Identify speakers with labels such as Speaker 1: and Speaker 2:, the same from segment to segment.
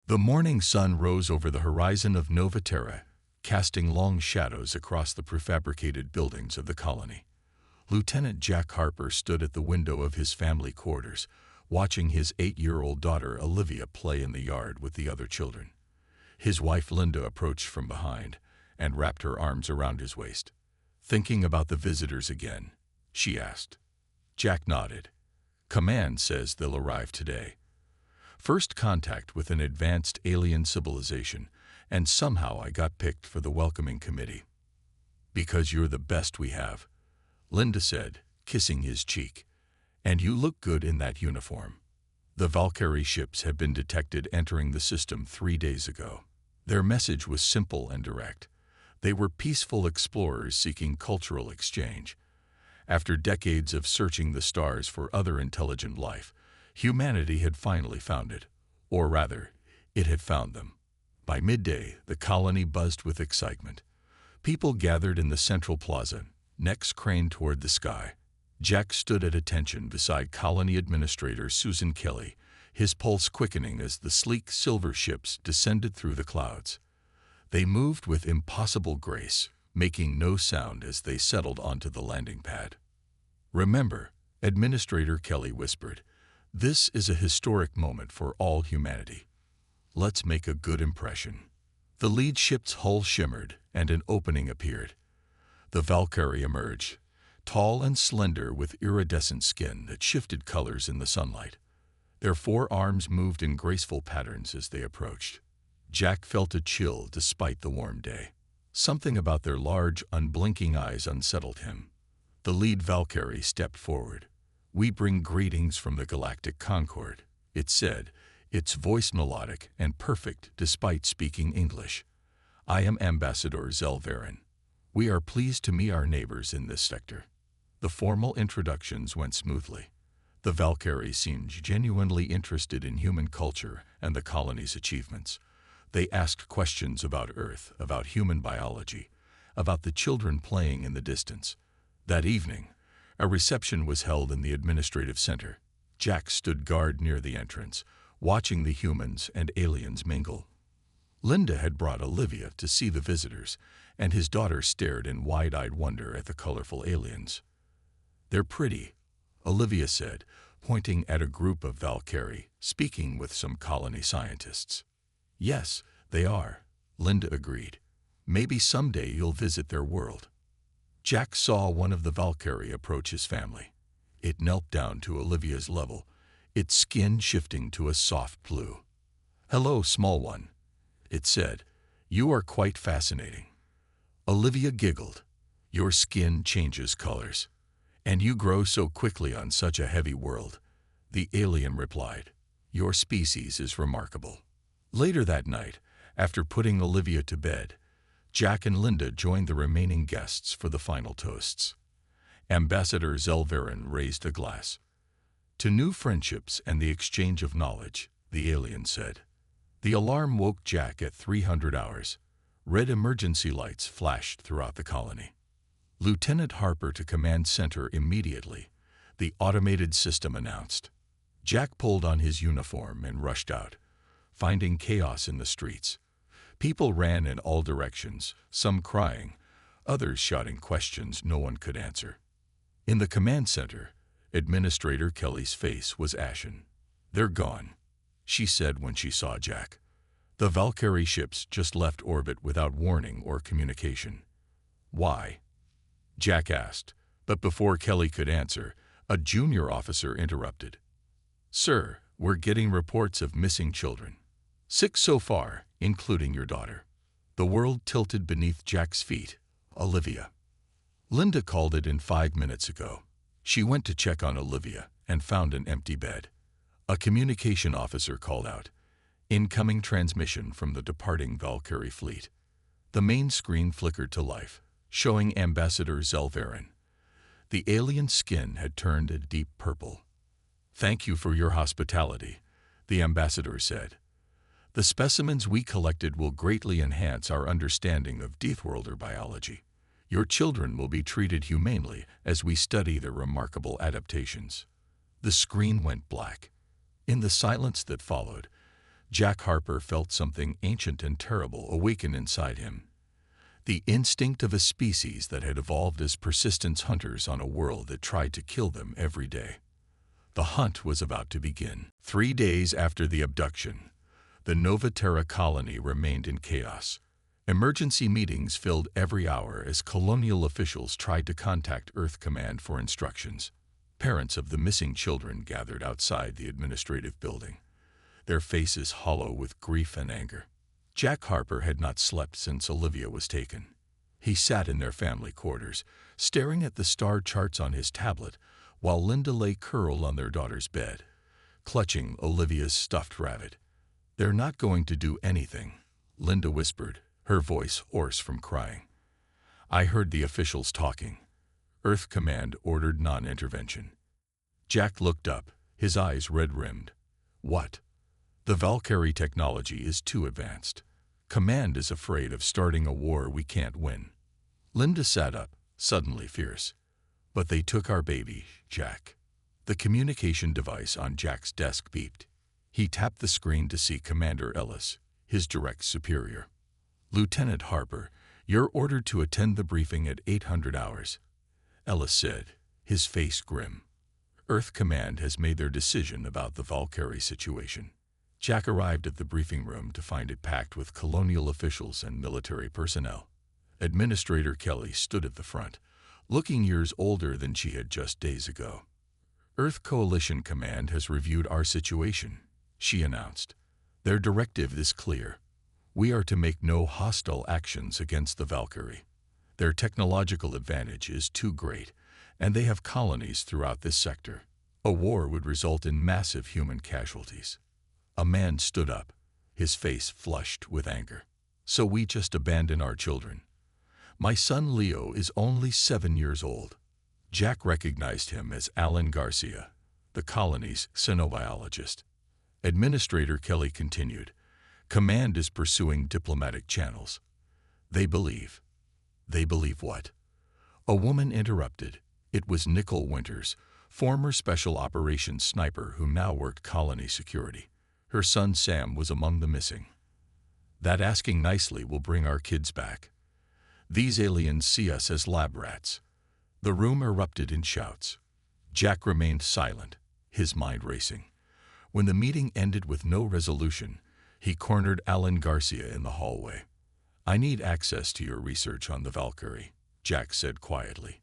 Speaker 1: The morning sun rose over the horizon of Nova Terra, casting long shadows across the prefabricated buildings of the colony. Lieutenant Jack Harper stood at the window of his family quarters, watching his 8-year-old daughter Olivia play in the yard with the other children. His wife Linda approached from behind and wrapped her arms around his waist. "Thinking about the visitors again?" she asked. Jack nodded. "Command says they'll arrive today. First contact with an advanced alien civilization, and somehow I got picked for the welcoming committee." "Because you're the best we have," Linda said, kissing his cheek. "And you look good in that uniform." The Valkyrie ships had been detected entering the system 3 days ago. Their message was simple and direct. They were peaceful explorers seeking cultural exchange. After decades of searching the stars for other intelligent life, humanity had finally found it. Or rather, it had found them. By midday, the colony buzzed with excitement. People gathered in the central plaza, necks craned toward the sky. Jack stood at attention beside Colony Administrator Susan Kelly, his pulse quickening as the sleek silver ships descended through the clouds. They moved with impossible grace, making no sound as they settled onto the landing pad. "Remember," Administrator Kelly whispered, "this is a historic moment for all humanity. Let's make a good impression." The lead ship's hull shimmered, and an opening appeared. The Valkyrie emerged, tall and slender with iridescent skin that shifted colors in the sunlight. Their 4 arms moved in graceful patterns as they approached. Jack felt a chill despite the warm day. Something about their large, unblinking eyes unsettled him. The lead Valkyrie stepped forward. "We bring greetings from the Galactic Concord," it said, its voice melodic and perfect despite speaking English. "I am Ambassador Zelvarin. We are pleased to meet our neighbors in this sector." The formal introductions went smoothly. The Valkyrie seemed genuinely interested in human culture and the colony's achievements. They asked questions about Earth, about human biology, about the children playing in the distance. That evening, a reception was held in the administrative center. Jack stood guard near the entrance, watching the humans and aliens mingle. Linda had brought Olivia to see the visitors, and his daughter stared in wide-eyed wonder at the colorful aliens. "They're pretty," Olivia said, pointing at a group of Valkyrie, speaking with some colony scientists. "Yes, they are," Linda agreed. "Maybe someday you'll visit their world." Jack saw one of the Valkyrie approach his family. It knelt down to Olivia's level, its skin shifting to a soft blue. "Hello, small one," it said. "You are quite fascinating." Olivia giggled. "Your skin changes colors. And you grow so quickly on such a heavy world," the alien replied. "Your species is remarkable." Later that night, after putting Olivia to bed, Jack and Linda joined the remaining guests for the final toasts. Ambassador Zelvarin raised a glass. "To new friendships and the exchange of knowledge," the alien said. The alarm woke Jack at 300 hours. Red emergency lights flashed throughout the colony. "Lieutenant Harper to Command Center immediately," the automated system announced. Jack pulled on his uniform and rushed out, finding chaos in the streets. People ran in all directions, some crying, others shouting questions no one could answer. In the command center, Administrator Kelly's face was ashen. "They're gone," she said when she saw Jack. "The Valkyrie ships just left orbit without warning or communication." "Why?" Jack asked, but before Kelly could answer, a junior officer interrupted. "Sir, we're getting reports of missing children. 6 so far, including your daughter." The world tilted beneath Jack's feet. "Olivia." Linda called it in 5 minutes ago. She went to check on Olivia and found an empty bed. A communication officer called out, "Incoming transmission from the departing Valkyrie fleet." The main screen flickered to life, showing Ambassador Zelvarin. The alien skin had turned a deep purple. "Thank you for your hospitality," the ambassador said. "The specimens we collected will greatly enhance our understanding of Deathworlder biology. Your children will be treated humanely as we study their remarkable adaptations." The screen went black. In the silence that followed, Jack Harper felt something ancient and terrible awaken inside him. The instinct of a species that had evolved as persistence hunters on a world that tried to kill them every day. The hunt was about to begin. 3 days after the abduction, the Nova Terra colony remained in chaos. Emergency meetings filled every hour as colonial officials tried to contact Earth Command for instructions. Parents of the missing children gathered outside the administrative building, their faces hollow with grief and anger. Jack Harper had not slept since Olivia was taken. He sat in their family quarters, staring at the star charts on his tablet, while Linda lay curled on their daughter's bed, clutching Olivia's stuffed rabbit. "They're not going to do anything," Linda whispered, her voice hoarse from crying. "I heard the officials talking. Earth Command ordered non-intervention." Jack looked up, his eyes red-rimmed. "What?" "The Valkyrie technology is too advanced. Command is afraid of starting a war we can't win." Linda sat up, suddenly fierce. "But they took our baby, Jack." The communication device on Jack's desk beeped. He tapped the screen to see Commander Ellis, his direct superior. "Lieutenant Harper, you're ordered to attend the briefing at 800 hours. Ellis said, his face grim. "Earth Command has made their decision about the Valkyrie situation." Jack arrived at the briefing room to find it packed with colonial officials and military personnel. Administrator Kelly stood at the front, looking years older than she had just days ago. "Earth Coalition Command has reviewed our situation," she announced. "Their directive is clear. We are to make no hostile actions against the Valkyrie. Their technological advantage is too great, and they have colonies throughout this sector. A war would result in massive human casualties." A man stood up, his face flushed with anger. "So we just abandon our children? My son Leo is only 7 years old." Jack recognized him as Alan Garcia, the colony's xenobiologist. Administrator Kelly continued, "Command is pursuing diplomatic channels. They believe." "They believe what?" A woman interrupted. It was Nicole Winters, former special operations sniper who now worked colony security. Her son Sam was among the missing. "That asking nicely will bring our kids back. These aliens see us as lab rats." The room erupted in shouts. Jack remained silent, his mind racing. When the meeting ended with no resolution, he cornered Alan Garcia in the hallway. "I need access to your research on the Valkyrie," Jack said quietly.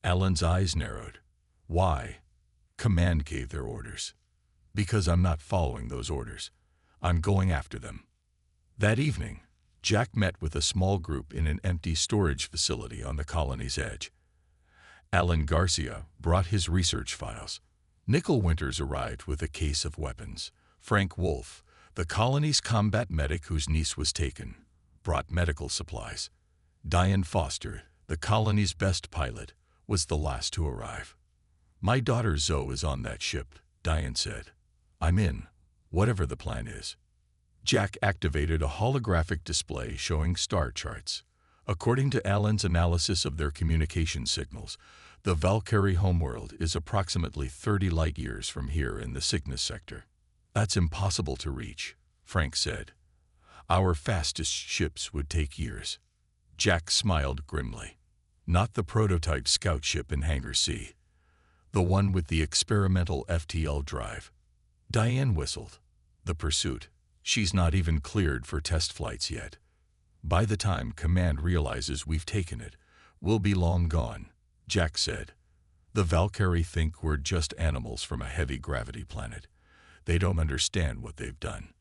Speaker 1: Alan's eyes narrowed. "Why?" "Command gave their orders." "Because I'm not following those orders. I'm going after them." That evening, Jack met with a small group in an empty storage facility on the colony's edge. Alan Garcia brought his research files. Nicole Winters arrived with a case of weapons. Frank Wolf, the colony's combat medic whose niece was taken, brought medical supplies. Diane Foster, the colony's best pilot, was the last to arrive. "My daughter Zoe is on that ship," Diane said. "I'm in, whatever the plan is." Jack activated a holographic display showing star charts. According to Alan's analysis of their communication signals, the Valkyrie homeworld is approximately 30 light-years from here in the Cygnus sector. "That's impossible to reach," Frank said. "Our fastest ships would take years." Jack smiled grimly. "Not the prototype scout ship in Hangar C. The one with the experimental FTL drive." Diane whistled. "The Pursuit. She's not even cleared for test flights yet. By the time Command realizes we've taken it, we'll be long gone," Jack said. "The Valkyrie think we're just animals from a heavy gravity planet. They don't understand what they've done."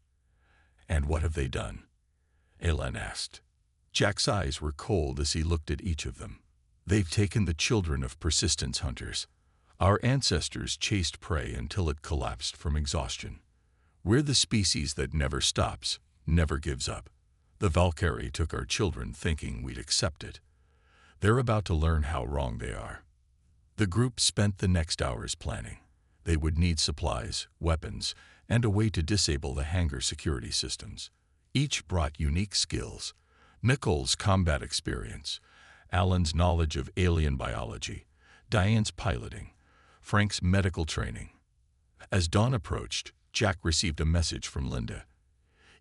Speaker 1: "And what have they done?" Alan asked. Jack's eyes were cold as he looked at each of them. "They've taken the children of persistence hunters. Our ancestors chased prey until it collapsed from exhaustion. We're the species that never stops, never gives up. The Valkyrie took our children thinking we'd accept it. They're about to learn how wrong they are." The group spent the next hours planning. They would need supplies, weapons, and a way to disable the hangar security systems. Each brought unique skills. Nicole's combat experience, Alan's knowledge of alien biology, Diane's piloting, Frank's medical training. As dawn approached, Jack received a message from Linda.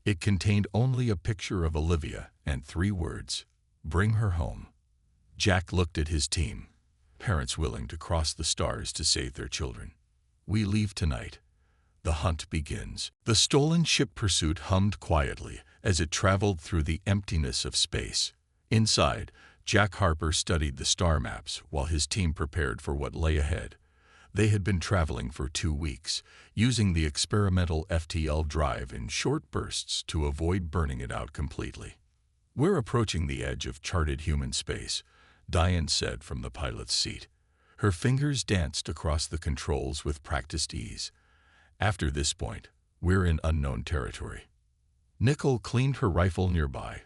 Speaker 1: It contained only a picture of Olivia and 3 words: "Bring her home." Jack looked at his team, parents willing to cross the stars to save their children. "We leave tonight. The hunt begins." The stolen ship pursuit hummed quietly as it traveled through the emptiness of space. Inside, Jack Harper studied the star maps while his team prepared for what lay ahead. They had been traveling for 2 weeks, using the experimental FTL drive in short bursts to avoid burning it out completely. "We're approaching the edge of charted human space," Diane said from the pilot's seat. Her fingers danced across the controls with practiced ease. "After this point, we're in unknown territory." Nicole cleaned her rifle nearby,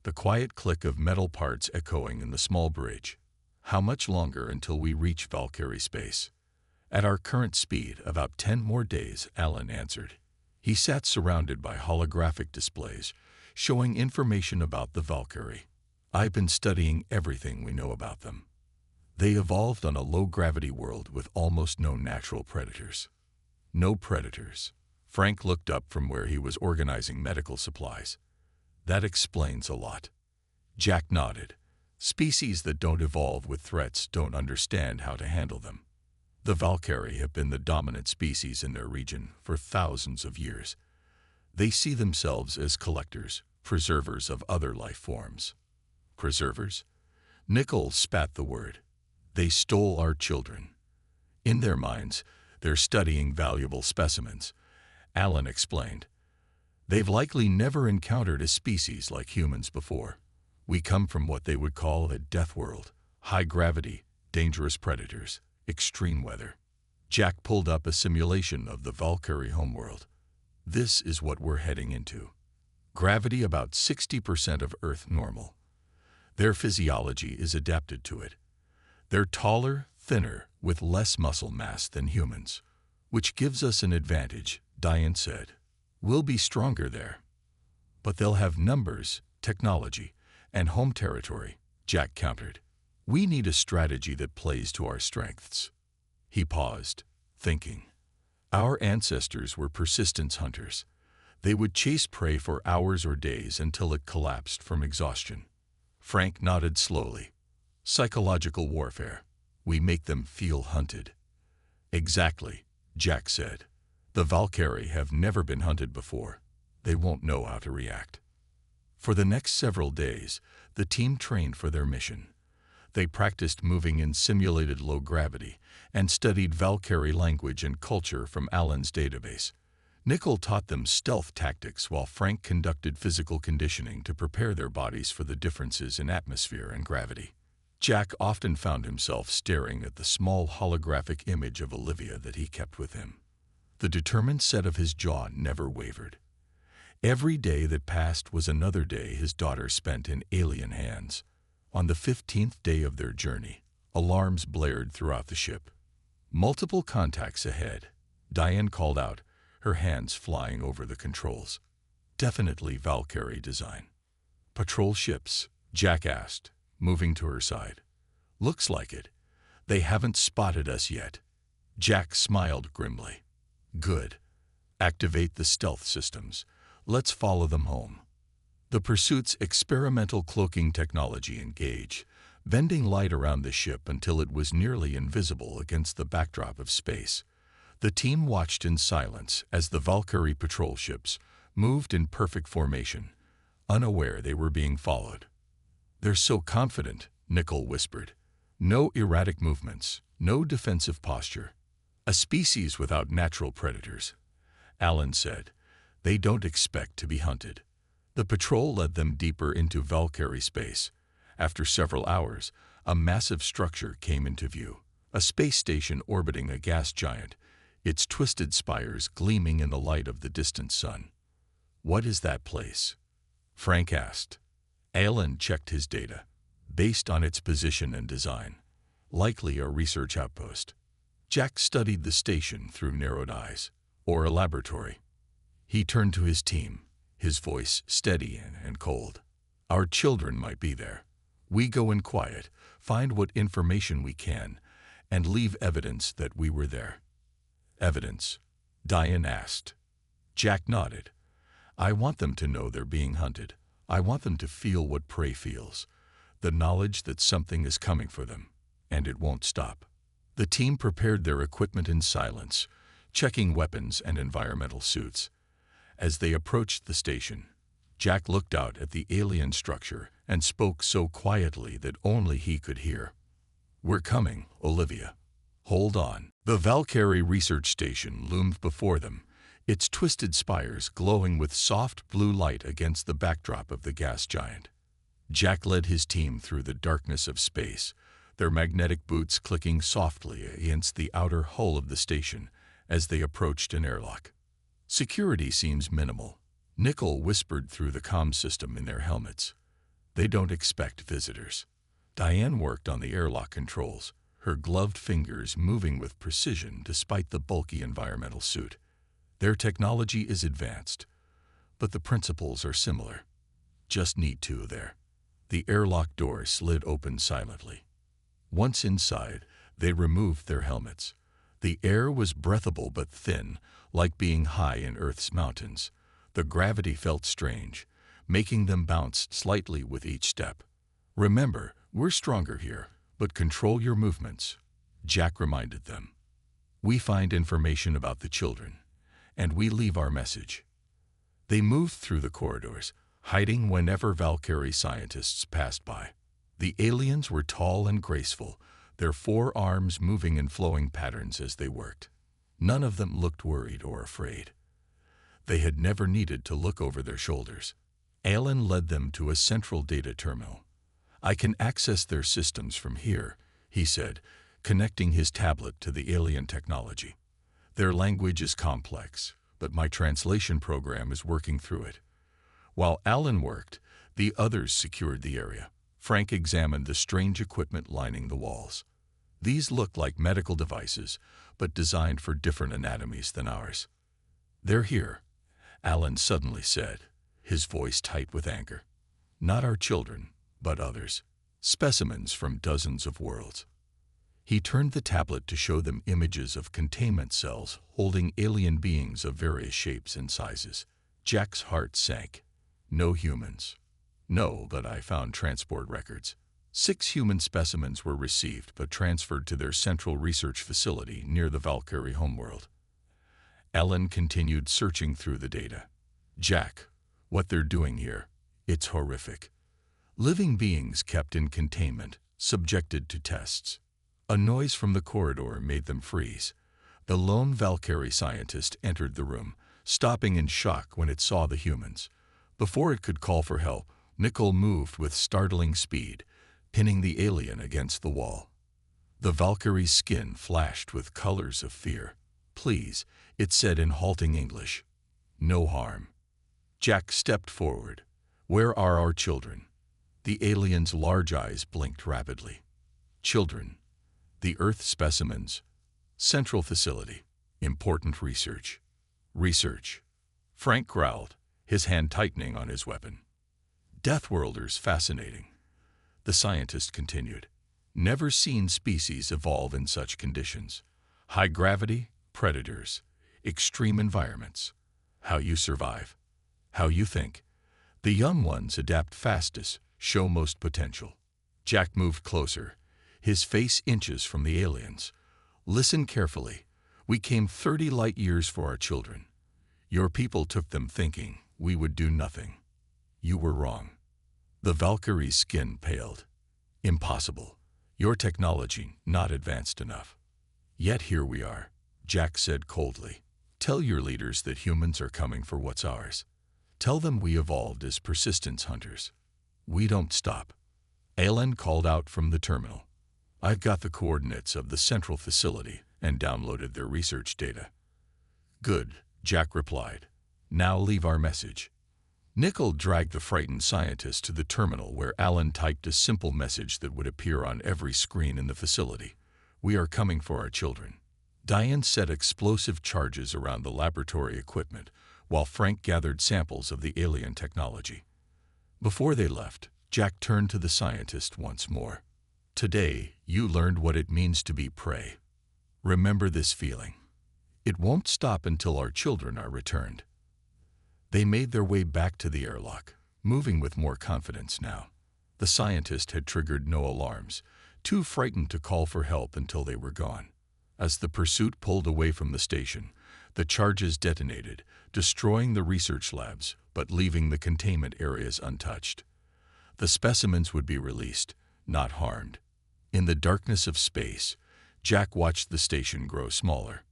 Speaker 1: the quiet click of metal parts echoing in the small bridge. "How much longer until we reach Valkyrie space?" "At our current speed, about 10 more days," Alan answered. He sat surrounded by holographic displays, showing information about the Valkyrie. "I've been studying everything we know about them. They evolved on a low-gravity world with almost no natural predators." "No predators." Frank looked up from where he was organizing medical supplies. "That explains a lot." Jack nodded. "Species that don't evolve with threats don't understand how to handle them. The Valkyrie have been the dominant species in their region for thousands of years. They see themselves as collectors, preservers of other life forms." "Preservers?" Nicole spat the word. "They stole our children. In their minds, they're studying valuable specimens," Alan explained. "They've likely never encountered a species like humans before. We come from what they would call a death world: high gravity, dangerous predators, extreme weather." Jack pulled up a simulation of the Valkyrie homeworld. "This is what we're heading into. Gravity about 60% of Earth normal. Their physiology is adapted to it. They're taller, thinner, with less muscle mass than humans, which gives us an advantage," Diane said. "We'll be stronger there. But they'll have numbers, technology, and home territory," Jack countered. "We need a strategy that plays to our strengths." He paused, thinking. "Our ancestors were persistence hunters. They would chase prey for hours or days until it collapsed from exhaustion." Frank nodded slowly. "Psychological warfare. We make them feel hunted." "Exactly," Jack said. "The Valkyrie have never been hunted before. They won't know how to react." For the next several days, the team trained for their mission. They practiced moving in simulated low gravity and studied Valkyrie language and culture from Alan's database. Nicole taught them stealth tactics while Frank conducted physical conditioning to prepare their bodies for the differences in atmosphere and gravity. Jack often found himself staring at the small holographic image of Olivia that he kept with him. The determined set of his jaw never wavered. Every day that passed was another day his daughter spent in alien hands. On the 15th day of their journey, alarms blared throughout the ship. "Multiple contacts ahead," Diane called out, her hands flying over the controls. "Definitely Valkyrie design." "Patrol ships?" Jack asked, moving to her side. "Looks like it. They haven't spotted us yet." Jack smiled grimly. "Good. Activate the stealth systems. Let's follow them home." The pursuit's experimental cloaking technology engaged, bending light around the ship until it was nearly invisible against the backdrop of space. The team watched in silence as the Valkyrie patrol ships moved in perfect formation, unaware they were being followed. "They're so confident," Nicole whispered. "No erratic movements, no defensive posture. A species without natural predators," Alan said. "They don't expect to be hunted." The patrol led them deeper into Valkyrie space. After several hours, a massive structure came into view, a space station orbiting a gas giant, its twisted spires gleaming in the light of the distant sun. "What is that place?" Frank asked. Alan checked his data, based on its position and design. "Likely a research outpost." Jack studied the station through narrowed eyes. "Or a laboratory." He turned to his team, his voice steady and cold. "Our children might be there. We go in quiet, find what information we can, and leave evidence that we were there." "Evidence?" Diane asked. Jack nodded. I want them to know they're being hunted. I want them to feel what prey feels, the knowledge that something is coming for them, and it won't stop. The team prepared their equipment in silence, checking weapons and environmental suits. As they approached the station, Jack looked out at the alien structure and spoke so quietly that only he could hear. We're coming, Olivia. Hold on. The Valkyrie research station loomed before them, its twisted spires glowing with soft blue light against the backdrop of the gas giant. Jack led his team through the darkness of space, their magnetic boots clicking softly against the outer hull of the station as they approached an airlock. Security seems minimal, Nickel whispered through the comm system in their helmets. They don't expect visitors. Diane worked on the airlock controls, her gloved fingers moving with precision despite the bulky environmental suit. Their technology is advanced, but the principles are similar. Just need to there. The airlock door slid open silently. Once inside, they removed their helmets. The air was breathable but thin, like being high in Earth's mountains. The gravity felt strange, making them bounce slightly with each step. Remember, we're stronger here, but control your movements, Jack reminded them. We find information about the children, and we leave our message. They moved through the corridors, hiding whenever Valkyrie scientists passed by. The aliens were tall and graceful, their forearms moving in flowing patterns as they worked. None of them looked worried or afraid. They had never needed to look over their shoulders. Alan led them to a central data terminal. I can access their systems from here, he said, connecting his tablet to the alien technology. Their language is complex, but my translation program is working through it. While Alan worked, the others secured the area. Frank examined the strange equipment lining the walls. These looked like medical devices, but designed for different anatomies than ours. They're here, Alan suddenly said, his voice tight with anger. Not our children, but others. Specimens from dozens of worlds. He turned the tablet to show them images of containment cells holding alien beings of various shapes and sizes. Jack's heart sank. No humans. No, but I found transport records. 6 human specimens were received but transferred to their central research facility near the Valkyrie homeworld. Ellen continued searching through the data. Jack, what they're doing here, it's horrific. Living beings kept in containment, subjected to tests. A noise from the corridor made them freeze. The lone Valkyrie scientist entered the room, stopping in shock when it saw the humans. Before it could call for help, Nickel moved with startling speed, pinning the alien against the wall. The Valkyrie's skin flashed with colors of fear. Please, it said in halting English. No harm. Jack stepped forward. Where are our children? The alien's large eyes blinked rapidly. Children. The Earth specimens. Central facility. Important research. Research. Frank growled, his hand tightening on his weapon. Deathworlders fascinating. The scientist continued. Never seen species evolve in such conditions. High gravity, predators, extreme environments. How you survive. How you think. The young ones adapt fastest, show most potential. Jack moved closer, his face inches from the aliens. Listen carefully. We came 30 light years for our children. Your people took them thinking we would do nothing. You were wrong. The Valkyrie's skin paled. Impossible. Your technology not advanced enough. Yet here we are, Jack said coldly. Tell your leaders that humans are coming for what's ours. Tell them we evolved as persistence hunters. We don't stop. Alan called out from the terminal. I've got the coordinates of the central facility and downloaded their research data. Good, Jack replied. Now leave our message. Nickel dragged the frightened scientist to the terminal where Alan typed a simple message that would appear on every screen in the facility. We are coming for our children. Diane set explosive charges around the laboratory equipment, while Frank gathered samples of the alien technology. Before they left, Jack turned to the scientist once more. Today, you learned what it means to be prey. Remember this feeling. It won't stop until our children are returned. They made their way back to the airlock, moving with more confidence now. The scientist had triggered no alarms, too frightened to call for help until they were gone. As the pursuit pulled away from the station, the charges detonated, destroying the research labs but leaving the containment areas untouched. The specimens would be released, not harmed. In the darkness of space, Jack watched the station grow smaller.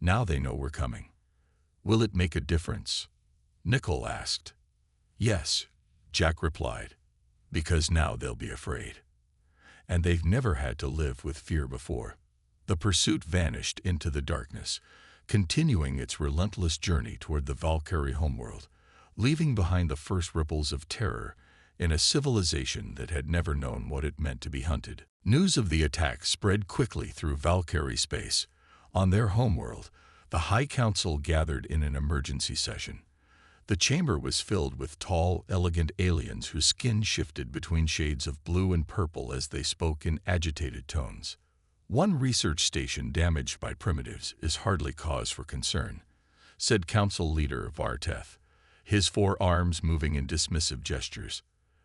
Speaker 1: Now they know we're coming. Will it make a difference? Nickel asked. Yes, Jack replied, because now they'll be afraid. And they've never had to live with fear before. The pursuit vanished into the darkness, continuing its relentless journey toward the Valkyrie homeworld, leaving behind the first ripples of terror in a civilization that had never known what it meant to be hunted. News of the attack spread quickly through Valkyrie space. On their homeworld, the High Council gathered in an emergency session. The chamber was filled with tall, elegant aliens whose skin shifted between shades of blue and purple as they spoke in agitated tones. One research station damaged by primitives is hardly cause for concern, said Council Leader Varteth, his 4 arms moving in dismissive gestures.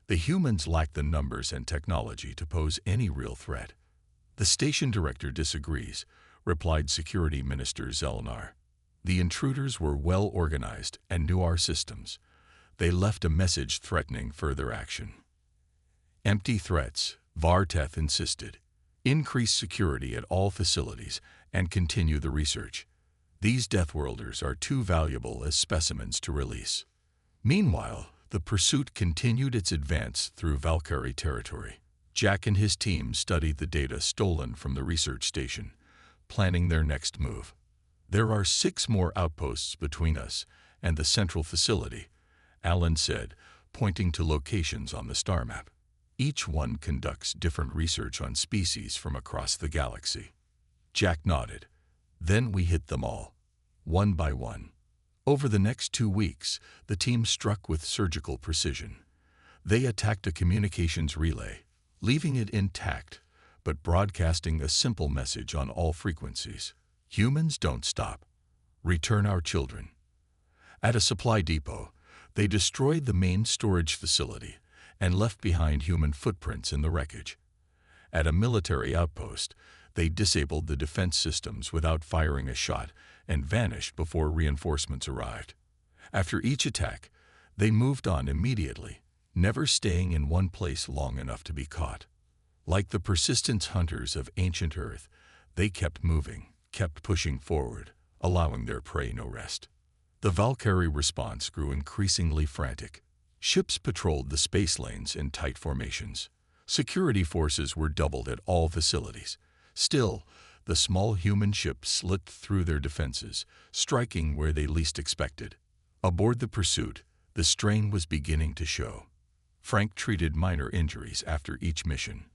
Speaker 1: The humans lack the numbers and technology to pose any real threat. The station director disagrees, replied Security Minister Zelnar. The intruders were well organized and knew our systems. They left a message threatening further action. Empty threats, Varteth insisted. Increase security at all facilities and continue the research. These Deathworlders are too valuable as specimens to release. Meanwhile, the pursuit continued its advance through Valkyrie territory. Jack and his team studied the data stolen from the research station, planning their next move. There are 6 more outposts between us and the central facility, Alan said, pointing to locations on the star map. Each one conducts different research on species from across the galaxy. Jack nodded. Then we hit them all, one by one. Over the next 2 weeks, the team struck with surgical precision. They attacked a communications relay, leaving it intact, but broadcasting a simple message on all frequencies. Humans don't stop. Return our children. At a supply depot, they destroyed the main storage facility and left behind human footprints in the wreckage. At a military outpost, they disabled the defense systems without firing a shot and vanished before reinforcements arrived. After each attack, they moved on immediately, never staying in one place long enough to be caught. Like the persistent hunters of ancient Earth, they kept moving, kept pushing forward, allowing their prey no rest. The Valkyrie response grew increasingly frantic. Ships patrolled the space lanes in tight formations. Security forces were doubled at all facilities. Still, the small human ships slipped through their defenses, striking where they least expected. Aboard the pursuit, the strain was beginning to show. Frank treated minor injuries after each mission.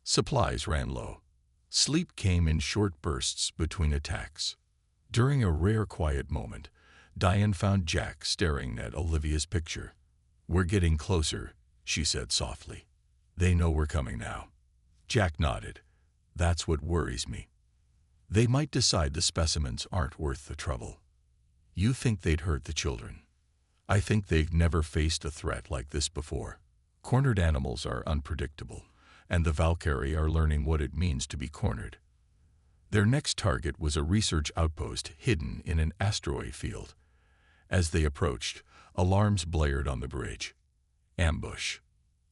Speaker 1: Supplies ran low. Sleep came in short bursts between attacks. During a rare quiet moment, Diane found Jack staring at Olivia's picture. "We're getting closer," she said softly. "They know we're coming now." Jack nodded. "That's what worries me. They might decide the specimens aren't worth the trouble. You think they'd hurt the children. I think they've never faced a threat like this before. Cornered animals are unpredictable, and the Valkyrie are learning what it means to be cornered." Their next target was a research outpost hidden in an asteroid field. As they approached, alarms blared on the bridge. "Ambush,"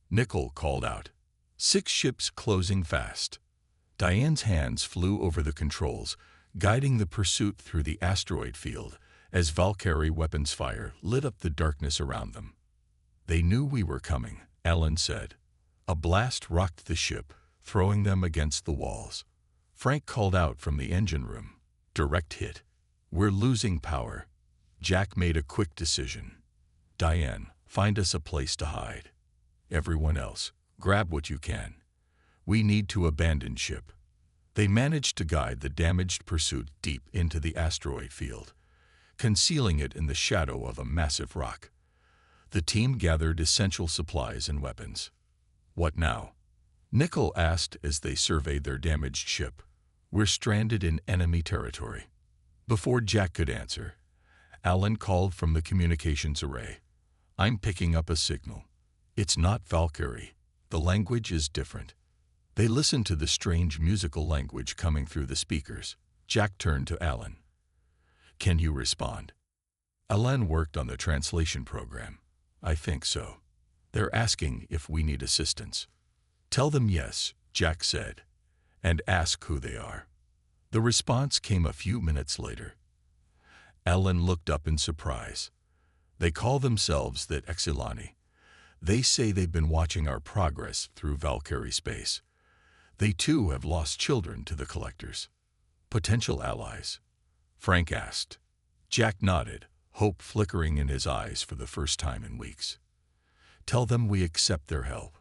Speaker 1: Nickel called out. 6 ships closing fast. Diane's hands flew over the controls, guiding the pursuit through the asteroid field as Valkyrie weapons fire lit up the darkness around them. "They knew we were coming," Alan said. A blast rocked the ship, throwing them against the walls. Frank called out from the engine room. "Direct hit. We're losing power." Jack made a quick decision. "Diane, find us a place to hide. Everyone else, grab what you can. We need to abandon ship." They managed to guide the damaged pursuit deep into the asteroid field, concealing it in the shadow of a massive rock. The team gathered essential supplies and weapons. "What now?" Nickel asked as they surveyed their damaged ship. "We're stranded in enemy territory. Before Jack could answer, Alan called from the communications array. I'm picking up a signal. It's not Valkyrie. The language is different. They listened to the strange musical language coming through the speakers. Jack turned to Alan. Can you respond? Alan worked on the translation program. I think so. They're asking if we need assistance. Tell them yes, Jack said, and ask who they are. The response came a few minutes later. Alan looked up in surprise. They call themselves the Exilani. They say they've been watching our progress through Valkyrie space. They too have lost children to the collectors. Potential allies? Frank asked. Jack nodded, hope flickering in his eyes for the first time in weeks. Tell them we accept their help.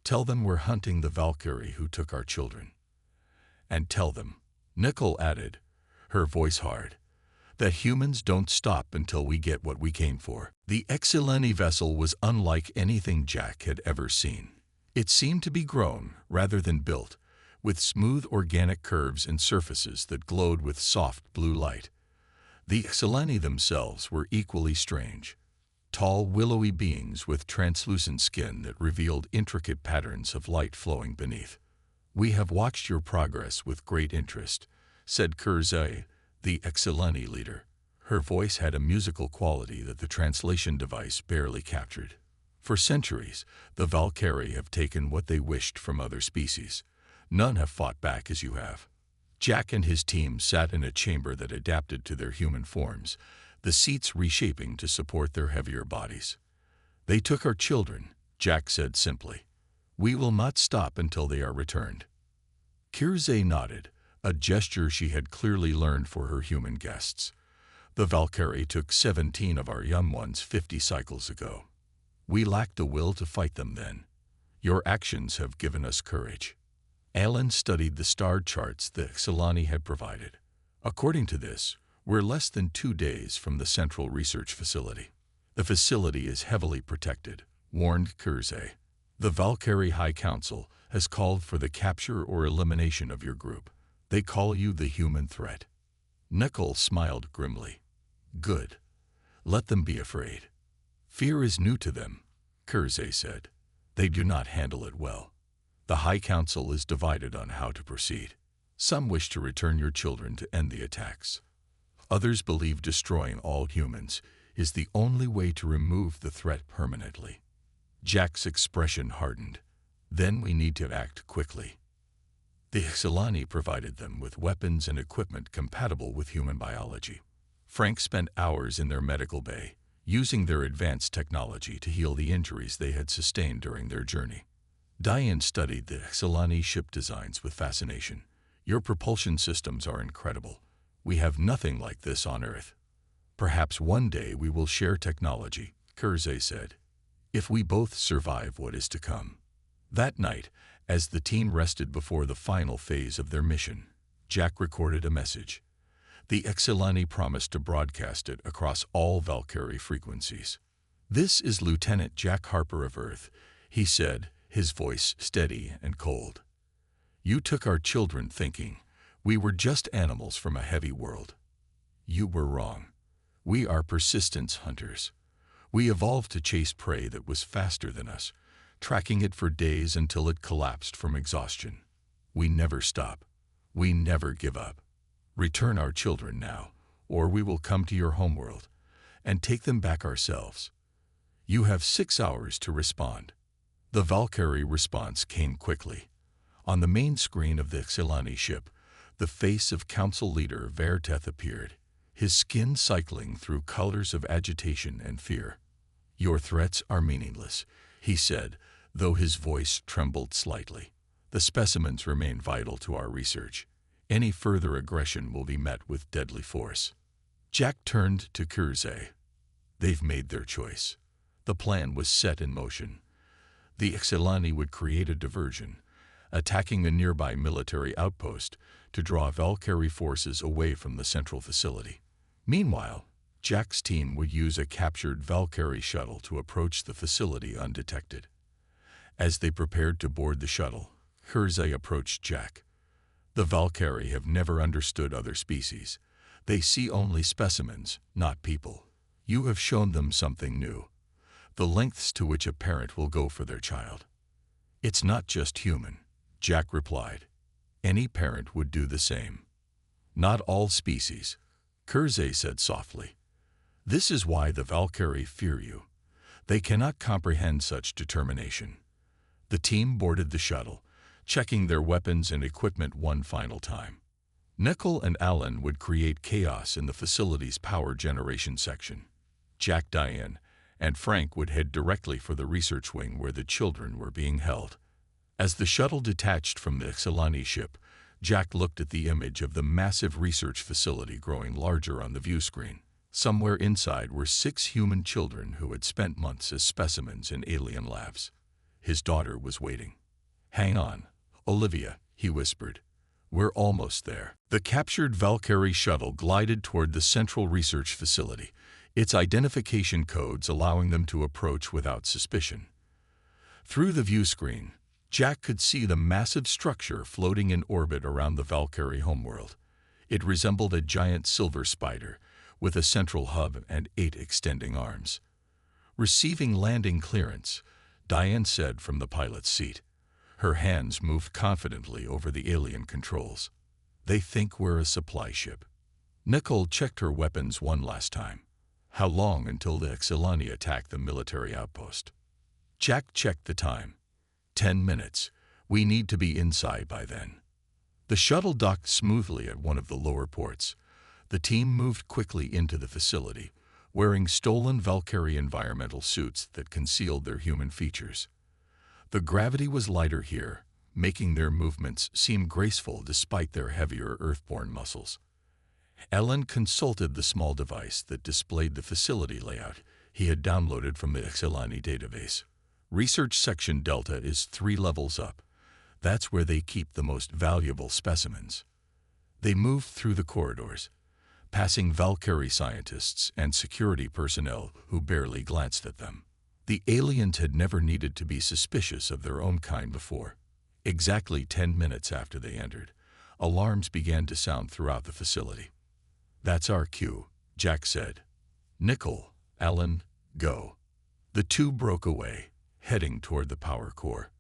Speaker 1: Tell them we're hunting the Valkyrie who took our children. And tell them, Nicole added, her voice hard, that humans don't stop until we get what we came for. The Exilani vessel was unlike anything Jack had ever seen. It seemed to be grown rather than built, with smooth organic curves and surfaces that glowed with soft blue light. The Exilani themselves were equally strange. Tall, willowy beings with translucent skin that revealed intricate patterns of light flowing beneath. We have watched your progress with great interest, said Kurzai, the Exilani leader. Her voice had a musical quality that the translation device barely captured. For centuries, the Valkyrie have taken what they wished from other species. None have fought back as you have. Jack and his team sat in a chamber that adapted to their human forms, the seats reshaping to support their heavier bodies. They took our children, Jack said simply. We will not stop until they are returned. Kirzay nodded, a gesture she had clearly learned for her human guests. The Valkyrie took 17 of our young ones 50 cycles ago. We lacked the will to fight them then. Your actions have given us courage. Alan studied the star charts the Exilani had provided. According to this, we're less than 2 days from the central research facility. The facility is heavily protected, warned Kurzay. The Valkyrie High Council has called for the capture or elimination of your group. They call you the human threat. Nicole smiled grimly. Good. Let them be afraid. Fear is new to them, Kurzay said. They do not handle it well. The High Council is divided on how to proceed. Some wish to return your children to end the attacks. Others believe destroying all humans is the only way to remove the threat permanently. Jack's expression hardened. Then we need to act quickly. The Exilani provided them with weapons and equipment compatible with human biology. Frank spent hours in their medical bay, using their advanced technology to heal the injuries they had sustained during their journey. Diane studied the Exilani ship designs with fascination. Your propulsion systems are incredible. We have nothing like this on Earth. Perhaps one day we will share technology, Kurzay said, if we both survive what is to come. That night, as the team rested before the final phase of their mission, Jack recorded a message. The Exilani promised to broadcast it across all Valkyrie frequencies. This is Lieutenant Jack Harper of Earth, he said, his voice steady and cold. You took our children thinking we were just animals from a heavy world. You were wrong. We are persistence hunters. We evolved to chase prey that was faster than us, tracking it for days until it collapsed from exhaustion. We never stop. We never give up. Return our children now, or we will come to your homeworld and take them back ourselves. You have 6 hours to respond. The Valkyrie response came quickly. On the main screen of the Exilani ship, the face of Council Leader Verteth appeared, his skin cycling through colors of agitation and fear. Your threats are meaningless, he said, though his voice trembled slightly. The specimens remain vital to our research. Any further aggression will be met with deadly force. Jack turned to Kurzay. They've made their choice. The plan was set in motion. The Exilani would create a diversion, attacking a nearby military outpost to draw Valkyrie forces away from the central facility. Meanwhile, Jack's team would use a captured Valkyrie shuttle to approach the facility undetected. As they prepared to board the shuttle, Kurzay approached Jack. The Valkyrie have never understood other species. They see only specimens, not people. You have shown them something new, the lengths to which a parent will go for their child. It's not just human, Jack replied. Any parent would do the same. Not all species, Kersey said softly. This is why the Valkyrie fear you. They cannot comprehend such determination. The team boarded the shuttle, checking their weapons and equipment one final time. Nickel and Alan would create chaos in the facility's power generation section. Jack, Diane, and Frank would head directly for the research wing where the children were being held. As the shuttle detached from the Xilani ship, Jack looked at the image of the massive research facility growing larger on the view screen. Somewhere inside were 6 human children who had spent months as specimens in alien labs. His daughter was waiting. "Hang on, Olivia," he whispered. "We're almost there." The captured Valkyrie shuttle glided toward the central research facility, its identification codes allowing them to approach without suspicion. Through the view screen, Jack could see the massive structure floating in orbit around the Valkyrie homeworld. It resembled a giant silver spider, with a central hub and 8 extending arms. Receiving landing clearance, Diane said from the pilot's seat. Her hands moved confidently over the alien controls. "They think we're a supply ship." Nicole checked her weapons one last time. "How long until the Xilani attack the military outpost?" Jack checked the time. 10 minutes. We need to be inside by then. The shuttle docked smoothly at one of the lower ports. The team moved quickly into the facility, wearing stolen Valkyrie environmental suits that concealed their human features. The gravity was lighter here, making their movements seem graceful despite their heavier earthborne muscles. Ellen consulted the small device that displayed the facility layout he had downloaded from the Xilani database. Research Section Delta is 3 levels up. That's where they keep the most valuable specimens. They moved through the corridors, passing Valkyrie scientists and security personnel who barely glanced at them. The aliens had never needed to be suspicious of their own kind before. Exactly 10 minutes after they entered, alarms began to sound throughout the facility. "That's our cue," Jack said. "Nickel, Alan, go." The 2 broke away, heading toward the power core.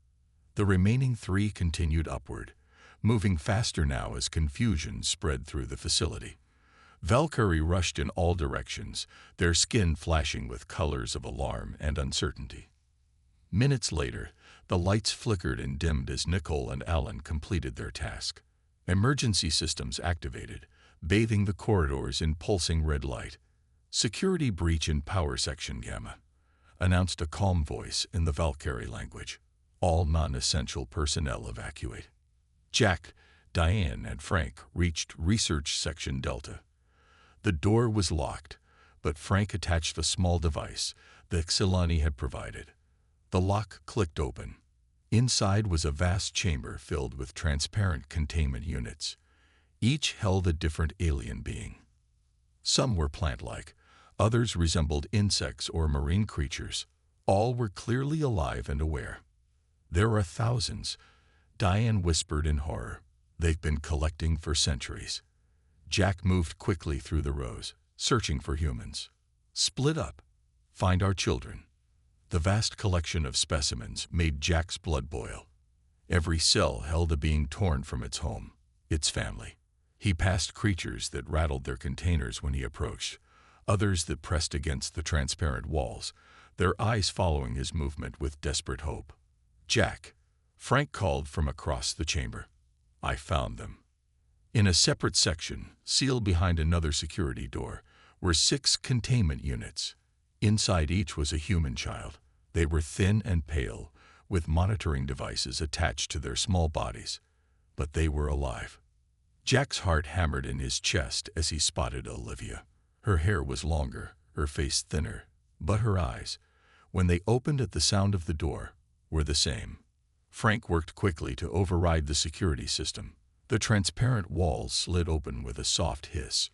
Speaker 1: The remaining 3 continued upward, moving faster now as confusion spread through the facility. Valkyrie rushed in all directions, their skin flashing with colors of alarm and uncertainty. Minutes later, the lights flickered and dimmed as Nicole and Alan completed their task. Emergency systems activated, bathing the corridors in pulsing red light. "Security breach in power section Gamma," announced a calm voice in the Valkyrie language. "All non-essential personnel evacuate." Jack, Diane, and Frank reached Research Section Delta. The door was locked, but Frank attached a small device that Xilani had provided. The lock clicked open. Inside was a vast chamber filled with transparent containment units. Each held a different alien being. Some were plant-like, others resembled insects or marine creatures. All were clearly alive and aware. "There are thousands," Diane whispered in horror. "They've been collecting for centuries." Jack moved quickly through the rows, searching for humans. "Split up. Find our children." The vast collection of specimens made Jack's blood boil. Every cell held a being torn from its home, its family. He passed creatures that rattled their containers when he approached, others that pressed against the transparent walls, their eyes following his movement with desperate hope. "Jack," Frank called from across the chamber. "I found them." In a separate section, sealed behind another security door, were 6 containment units. Inside each was a human child. They were thin and pale, with monitoring devices attached to their small bodies. But they were alive. Jack's heart hammered in his chest as he spotted Olivia. Her hair was longer, her face thinner, but her eyes, when they opened at the sound of the door, were the same. Frank worked quickly to override the security system. The transparent walls slid open with a soft hiss.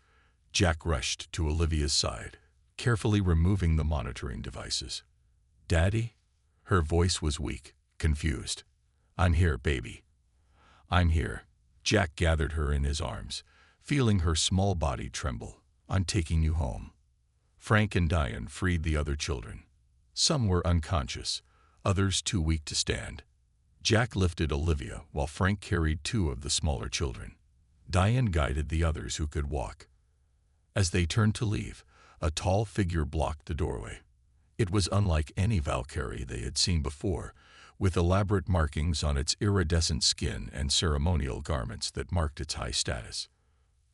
Speaker 1: Jack rushed to Olivia's side, carefully removing the monitoring devices. "Daddy?" Her voice was weak, confused. "I'm here, baby. I'm here." Jack gathered her in his arms, feeling her small body tremble. "I'm taking you home." Frank and Diane freed the other children. Some were unconscious, others too weak to stand. Jack lifted Olivia while Frank carried two of the smaller children. Diane guided the others who could walk. As they turned to leave, a tall figure blocked the doorway. It was unlike any Valkyrie they had seen before, with elaborate markings on its iridescent skin and ceremonial garments that marked its high status.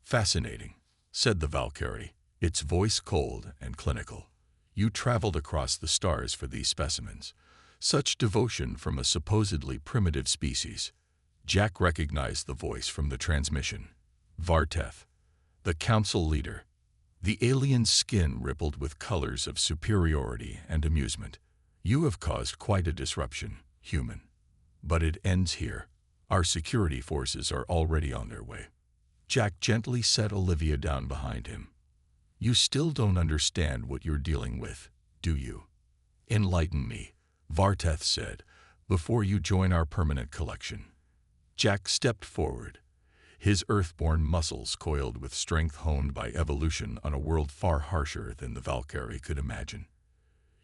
Speaker 1: "Fascinating," said the Valkyrie, its voice cold and clinical. "You traveled across the stars for these specimens. Such devotion from a supposedly primitive species." Jack recognized the voice from the transmission. Varteth, the council leader. The alien's skin rippled with colors of superiority and amusement. "You have caused quite a disruption, human. But it ends here. Our security forces are already on their way." Jack gently set Olivia down behind him. "You still don't understand what you're dealing with, do you?" "Enlighten me," Varteth said, "before you join our permanent collection." Jack stepped forward, his earthborn muscles coiled with strength honed by evolution on a world far harsher than the Valkyrie could imagine.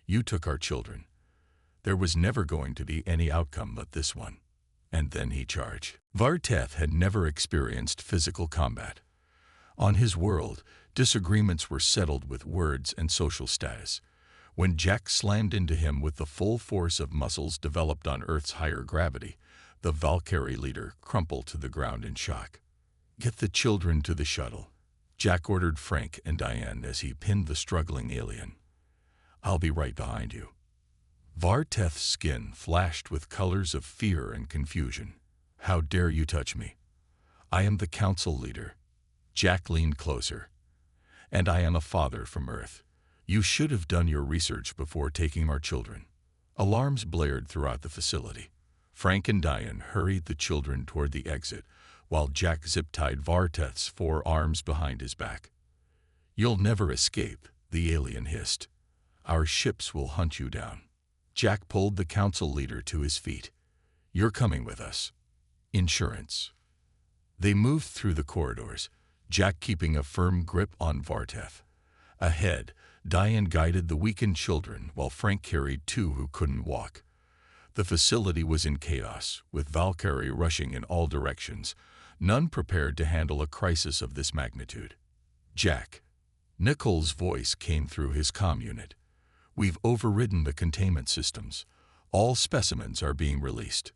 Speaker 1: "You took our children. There was never going to be any outcome but this one." And then he charged. Varteth had never experienced physical combat. On his world, disagreements were settled with words and social status. When Jack slammed into him with the full force of muscles developed on Earth's higher gravity, the Valkyrie leader crumpled to the ground in shock. "Get the children to the shuttle," Jack ordered Frank and Diane as he pinned the struggling alien. "I'll be right behind you." Varteth's skin flashed with colors of fear and confusion. "How dare you touch me? I am the council leader." Jack leaned closer. "And I am a father from Earth. You should have done your research before taking our children." Alarms blared throughout the facility. Frank and Diane hurried the children toward the exit, while Jack zip-tied Varteth's 4 arms behind his back. "You'll never escape," the alien hissed. "Our ships will hunt you down." Jack pulled the council leader to his feet. "You're coming with us." Insurance. They moved through the corridors, Jack keeping a firm grip on Varteth. Ahead, Diane guided the weakened children while Frank carried 2 who couldn't walk. The facility was in chaos, with Valkyrie rushing in all directions, none prepared to handle a crisis of this magnitude. "Jack." Nichols' voice came through his comm unit. "We've overridden the containment systems. All specimens are being released."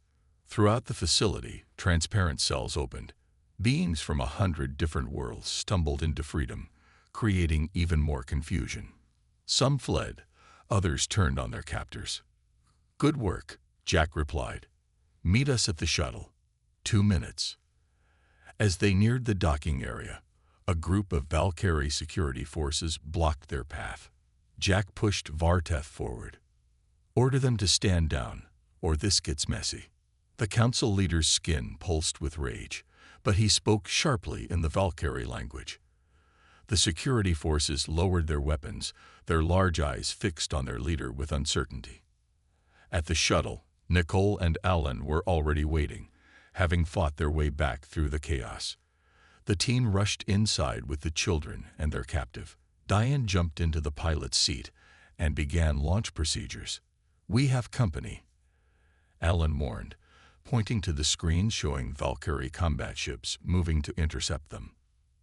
Speaker 1: Throughout the facility, transparent cells opened. Beings from 100 different worlds stumbled into freedom, creating even more confusion. Some fled, others turned on their captors. "Good work," Jack replied. "Meet us at the shuttle. 2 minutes." As they neared the docking area, a group of Valkyrie security forces blocked their path. Jack pushed Varteth forward. "Order them to stand down, or this gets messy." The council leader's skin pulsed with rage, but he spoke sharply in the Valkyrie language. The security forces lowered their weapons, their large eyes fixed on their leader with uncertainty. At the shuttle, Nicole and Alan were already waiting, having fought their way back through the chaos. The team rushed inside with the children and their captive. Diane jumped into the pilot's seat and began launch procedures. "We have company," Alan warned, pointing to the screens showing Valkyrie combat ships moving to intercept them.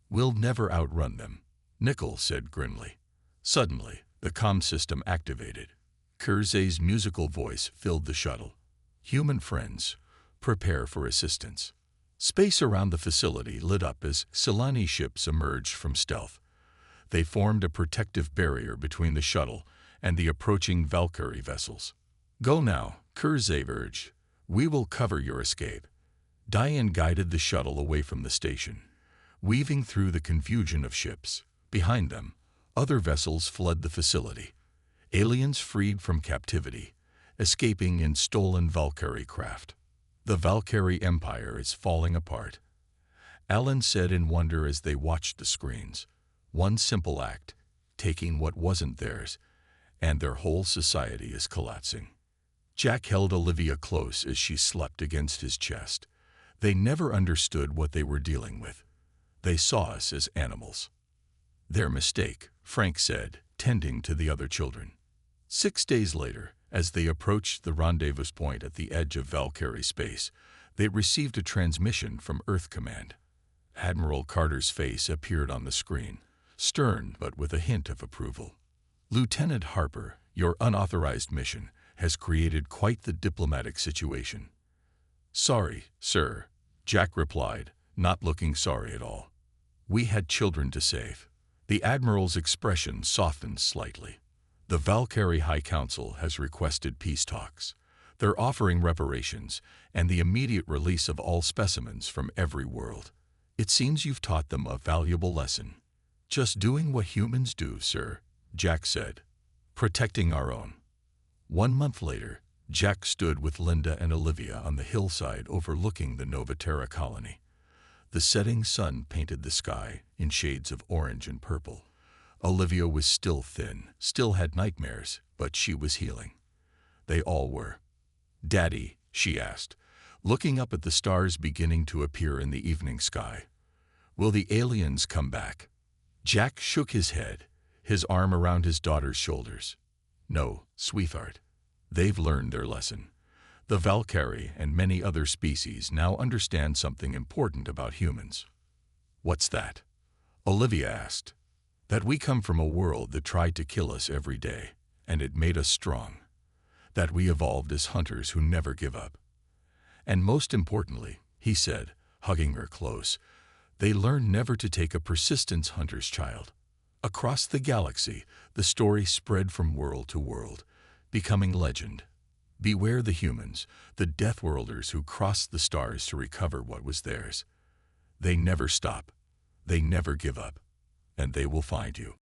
Speaker 1: "We'll never outrun them," Nicole said grimly. Suddenly, the comm system activated. Kurzay's musical voice filled the shuttle. "Human friends, prepare for assistance." Space around the facility lit up as Silani ships emerged from stealth. They formed a protective barrier between the shuttle and the approaching Valkyrie vessels. "Go now," Kurzay urged. "We will cover your escape." Diane guided the shuttle away from the station, weaving through the confusion of ships. Behind them, other vessels fled the facility, aliens freed from captivity, escaping in stolen Valkyrie craft. "The Valkyrie Empire is falling apart," Alan said in wonder as they watched the screens. "One simple act, taking what wasn't theirs, and their whole society is collapsing." Jack held Olivia close as she slept against his chest. They never understood what they were dealing with. They saw us as animals. Their mistake, Frank said, tending to the other children. 6 days later, as they approached the rendezvous point at the edge of Valkyrie space, they received a transmission from Earth Command. Admiral Carter's face appeared on the screen, stern but with a hint of approval. Lieutenant Harper, your unauthorized mission has created quite the diplomatic situation. Sorry, sir, Jack replied, not looking sorry at all. We had children to save. The Admiral's expression softened slightly. The Valkyrie High Council has requested peace talks. They're offering reparations and the immediate release of all specimens from every world. It seems you've taught them a valuable lesson. Just doing what humans do, sir, Jack said. Protecting our own. 1 month later, Jack stood with Linda and Olivia on the hillside overlooking the Novaterra colony. The setting sun painted the sky in shades of orange and purple. Olivia was still thin, still had nightmares, but she was healing. They all were. Daddy, she asked, looking up at the stars beginning to appear in the evening sky. Will the aliens come back? Jack shook his head, his arm around his daughter's shoulders. No, sweetheart. They've learned their lesson. The Valkyrie and many other species now understand something important about humans. What's that? Olivia asked. That we come from a world that tried to kill us every day, and it made us strong. That we evolved as hunters who never give up. And most importantly, he said, hugging her close, they learned never to take a persistence hunter's child. Across the galaxy, the story spread from world to world, becoming legend. Beware the humans, the Deathworlders who crossed the stars to recover what was theirs. They never stop. They never give up. And they will find you.